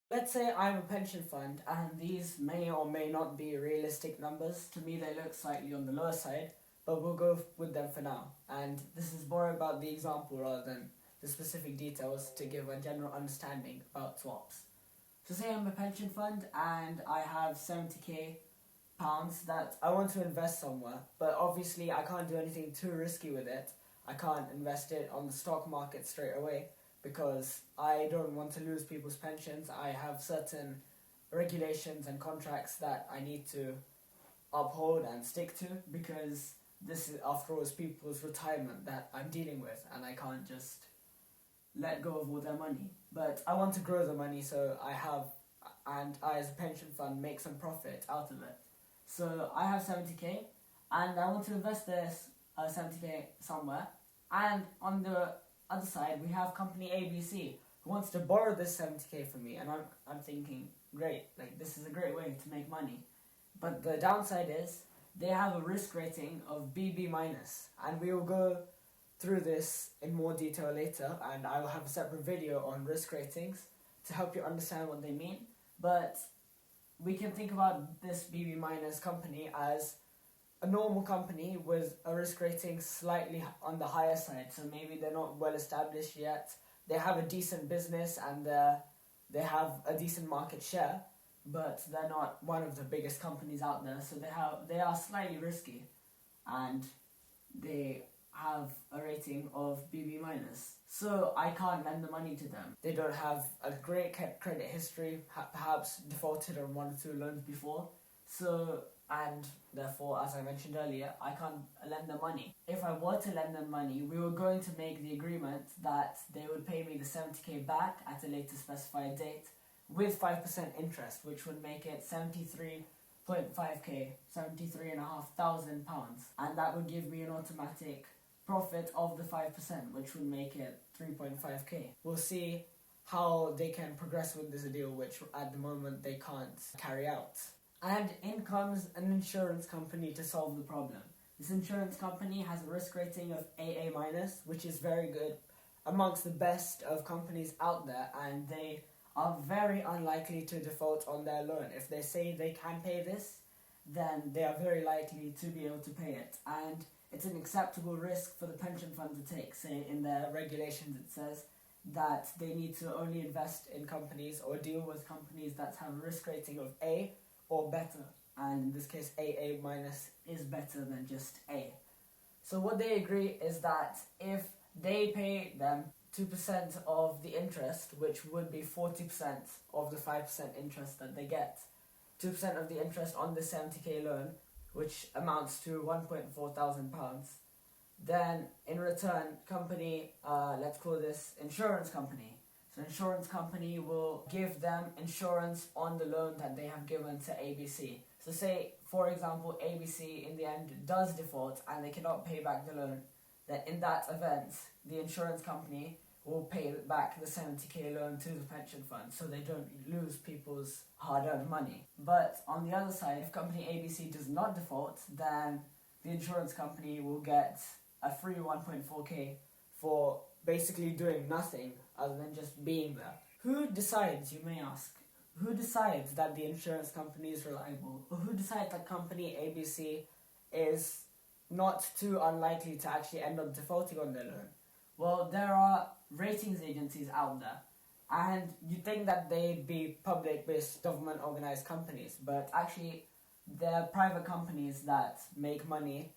Let's say I'm a pension fund and these may or may not be realistic numbers. To me, they look slightly on the lower side, but we'll go with them for now. And this is more about the example rather than the specific details to give a general understanding about swaps. So say I'm a pension fund and I have 70k pounds that I want to invest somewhere, but obviously I can't do anything too risky with it. I can't invest it on the stock market straight away because I don't want to lose people's pensions. I have certain regulations and contracts that I need to uphold and stick to because this is, after all, is people's retirement that I'm dealing with, and I can't just let go of all their money. But I want to grow the money so I as a pension fund make some profit out of it. So I have 70k and I want to invest this 70k somewhere. And on the other side, we have company ABC who wants to borrow this 70k from me. And I'm thinking, great, like this is a great way to make money. But the downside is they have a risk rating of BB minus. And we will go through this in more detail later. And I will have a separate video on risk ratings to help you understand what they mean. But we can think about this BB minus company as a normal company with a risk rating slightly on the higher side. So maybe they're not well established yet. They have a decent business and they have a decent market share, but they're not one of the biggest companies out there. So they are slightly risky, and they have a rating of BB minus. So I can't lend the money to them. They don't have a great credit history, perhaps defaulted on one or two loans before. So, and therefore, as I mentioned earlier, I can't lend them money. If I were to lend them money, we were going to make the agreement that they would pay me the 70k back at a later specified date with 5% interest, which would make it 73.5k, £73,500, and that would give me an automatic profit of the 5%, which would make it 3.5k. We'll see how they can progress with this deal, which at the moment they can't carry out. And in comes an insurance company to solve the problem. This insurance company has a risk rating of AA minus, which is very good, amongst the best of companies out there, and they are very unlikely to default on their loan. If they say they can pay this, then they are very likely to be able to pay it. And it's an acceptable risk for the pension fund to take. Say in their regulations it says that they need to only invest in companies or deal with companies that have a risk rating of A or better. And in this case, AA minus is better than just A. So what they agree is that if they pay them 2% of the interest, which would be 40% of the 5% interest that they get, 2% of the interest on the 70k loan, which amounts to £1,400, then in return, company, let's call this insurance company. So insurance company will give them insurance on the loan that they have given to ABC. So say, for example, ABC in the end does default and they cannot pay back the loan, then in that event, the insurance company will pay back the 70k loan to the pension fund so they don't lose people's hard-earned money. But on the other side, if company ABC does not default, then the insurance company will get a free 1.4k for basically doing nothing other than just being there. Who decides, you may ask, who decides that the insurance company is reliable? Or who decides that company ABC is not too unlikely to actually end up defaulting on their loan? Well, there are ratings agencies out there, and you'd think that they'd be public-based, government-organized companies, but actually they're private companies that make money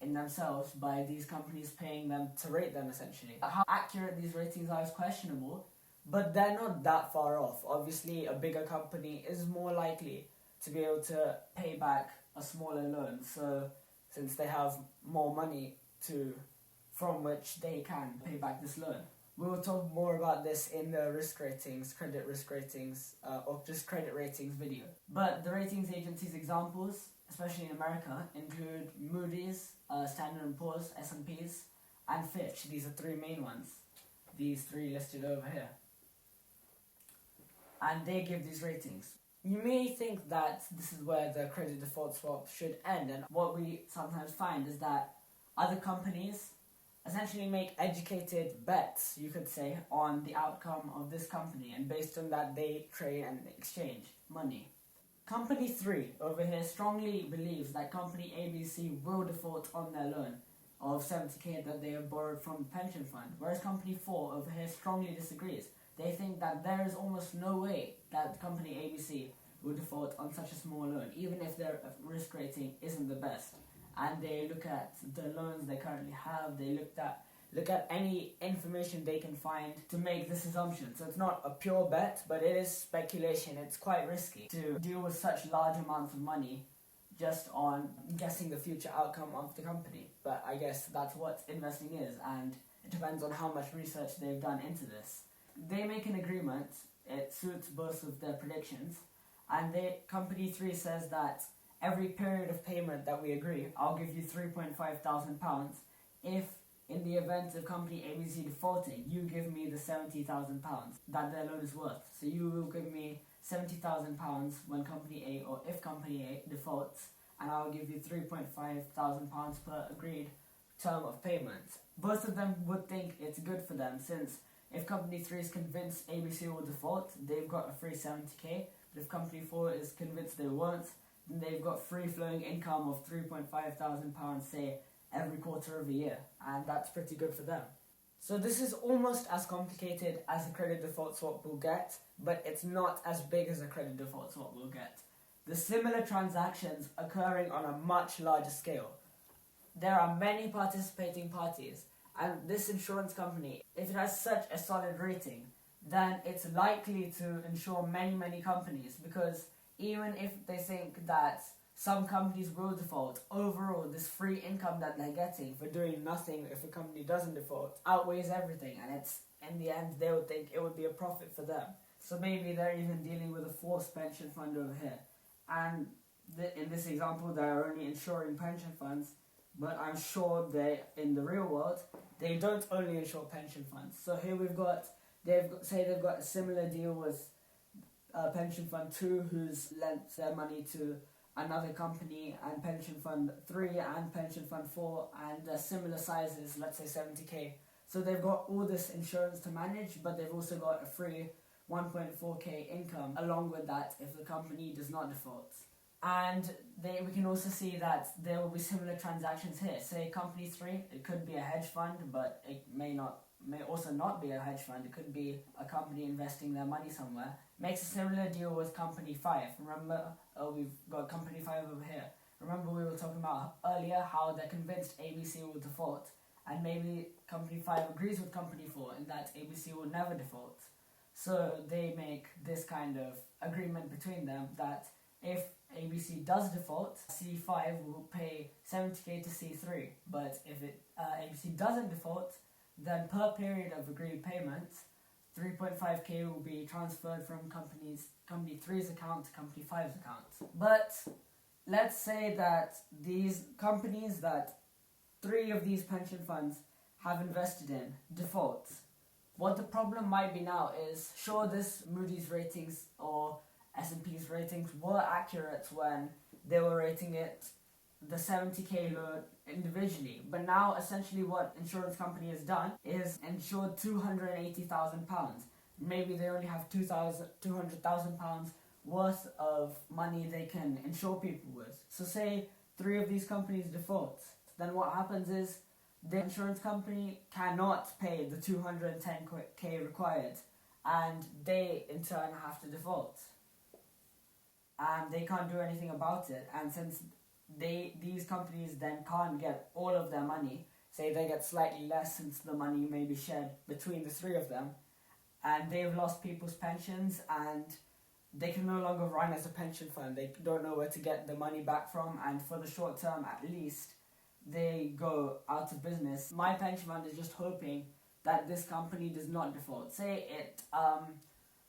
in themselves by these companies paying them to rate them, essentially. How accurate these ratings are is questionable, but they're not that far off. Obviously, a bigger company is more likely to be able to pay back a smaller loan, so since they have more money from which they can pay back this loan. We will talk more about this in the risk ratings, credit risk ratings, or just credit ratings video. But the ratings agencies examples, especially in America, include Moody's, Standard & Poor's, S&P's, and Fitch. These are three main ones. These three listed over here. And they give these ratings. You may think that this is where the credit default swap should end, and what we sometimes find is that other companies essentially make educated bets, you could say, on the outcome of this company, and based on that they trade and exchange money. Company 3 over here strongly believes that company ABC will default on their loan of 70k that they have borrowed from the pension fund, whereas company 4 over here strongly disagrees. They think that there is almost no way that company ABC will default on such a small loan, even if their risk rating isn't the best. And they look at the loans they currently have, they look at any information they can find to make this assumption. So it's not a pure bet, but it is speculation. It's quite risky to deal with such large amounts of money just on guessing the future outcome of the company. But I guess that's what investing is, and it depends on how much research they've done into this. They make an agreement, it suits both of their predictions, and company 3 says that every period of payment that we agree, I'll give you £3,500 if, in the event of company ABC defaulting, you give me the £70,000 that their loan is worth. So you will give me £70,000 when company A, or if company A defaults, and I'll give you £3,500 per agreed term of payment. Both of them would think it's good for them, since if company 3 is convinced ABC will default, they've got a free 70k, but if company 4 is convinced they won't, then they've got free-flowing income of £3,500, say, every quarter of a year, and that's pretty good for them. So this is almost as complicated as a credit default swap will get, but it's not as big as a credit default swap will get. The similar transactions occurring on a much larger scale. There are many participating parties, and this insurance company, if it has such a solid rating, then it's likely to insure many companies, because even if they think that some companies will default, overall this free income that they're getting for doing nothing if a company doesn't default outweighs everything, and it's, in the end, they would think it would be a profit for them. So maybe they're even dealing with a forced pension fund over here, and in this example they're only insuring pension funds, but I'm sure in the real world they don't only insure pension funds. So here they've got a similar deal with pension fund 2, who's lent their money to another company, and pension fund 3 and pension fund 4, and similar sizes, let's say 70k. So they've got all this insurance to manage, but they've also got a free 1.4k income along with that if the company does not default. And we can also see that there will be similar transactions here. Say company 3, it could be a hedge fund, but it may also not be a hedge fund. It could be a company investing their money somewhere. Makes a similar deal with company 5. Remember, we've got company 5 over here. Remember we were talking about earlier how they're convinced ABC will default, and maybe company 5 agrees with company 4 in that ABC will never default. So they make this kind of agreement between them that if ABC does default, C5 will pay 70k to C3, but if ABC doesn't default, then per period of agreed payments, 3.5k will be transferred from company 3's account to company 5's account. But let's say that these companies that 3 of these pension funds have invested in default. What the problem might be now is, sure, this Moody's ratings or S&P's ratings were accurate when they were rating it the 70k loan individually, but now essentially what insurance company has done is insured £280,000. Maybe they only have £200,000 worth of money they can insure people with. So say 3 of these companies default, then what happens is the insurance company cannot pay the 210k required, and they in turn have to default, and they can't do anything about it. And since these companies then can't get all of their money, say they get slightly less since the money may be shared between the 3 of them, and they've lost people's pensions, and they can no longer run as a pension fund. They don't know where to get the money back from, and for the short term at least, they go out of business. My pension fund is just hoping that this company does not default. Say it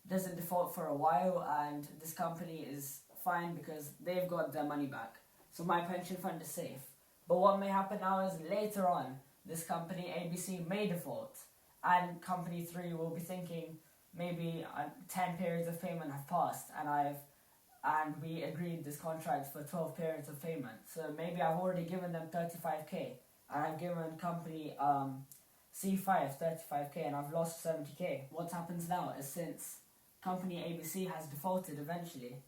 doesn't default for a while, and this company is fine because they've got their money back. So my pension fund is safe. But what may happen now is later on, this company ABC may default, and company 3 will be thinking maybe 10 periods of payment have passed, and we agreed this contract for 12 periods of payment. So maybe I've already given them 35k, and I've given company C5 35k and I've lost 70k. What happens now is, since company ABC has defaulted eventually,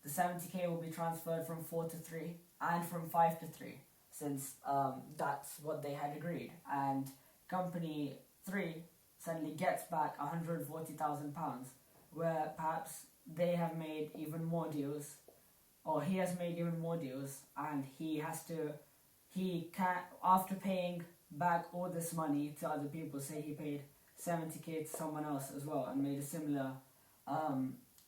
the 70k will be transferred from 4 to 3 and from 5 to 3, since that's what they had agreed. And company 3 suddenly gets back £140,000, where perhaps they have made even more deals, or he has made even more deals, and he can, after paying back all this money to other people, say he paid 70k to someone else as well and made a similar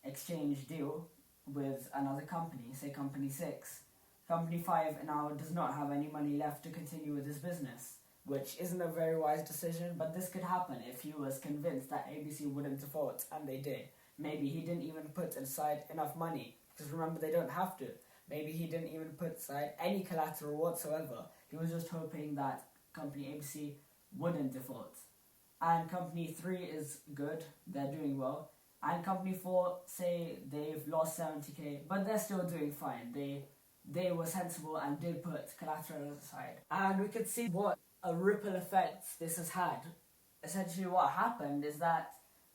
exchange deal with another company, say company 6. Company 5 now does not have any money left to continue with his business, which isn't a very wise decision, but this could happen if he was convinced that ABC wouldn't default, and they did. Maybe he didn't even put aside enough money, because remember, they don't have to. Maybe he didn't even put aside any collateral whatsoever. He was just hoping that company ABC wouldn't default. And company 3 is good, they're doing well. And company 4, say they've lost 70k, but they're still doing fine. They were sensible and did put collateral aside. And we could see what a ripple effect this has had. Essentially what happened is that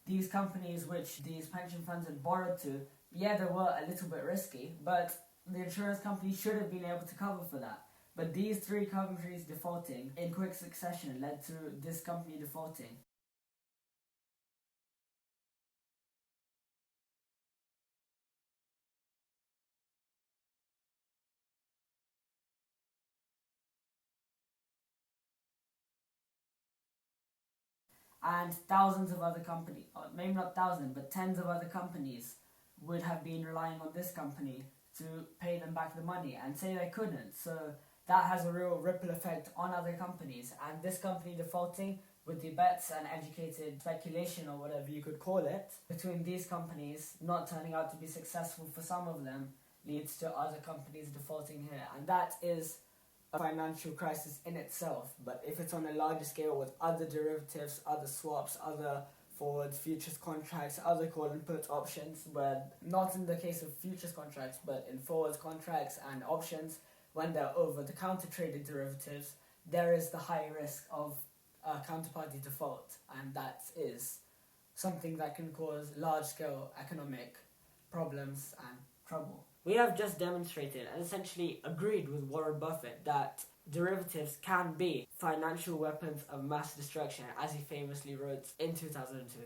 these companies which these pension funds had borrowed to, yeah, they were a little bit risky, but the insurance company should have been able to cover for that. But these 3 companies defaulting in quick succession led to this company defaulting. And thousands of other companies, or maybe not thousands, but tens of other companies would have been relying on this company to pay them back the money, and say they couldn't. So that has a real ripple effect on other companies, and this company defaulting, with the bets and educated speculation, or whatever you could call it, between these companies not turning out to be successful for some of them, leads to other companies defaulting here. And that is a financial crisis in itself. But if it's on a larger scale with other derivatives, other swaps, other forwards, futures contracts, other call and put options, where not in the case of futures contracts, but in forwards contracts and options, when they're over the counter traded derivatives, there is the high risk of counterparty default, and that is something that can cause large-scale economic problems and trouble. We have just demonstrated and essentially agreed with Warren Buffett that derivatives can be financial weapons of mass destruction, as he famously wrote in 2002.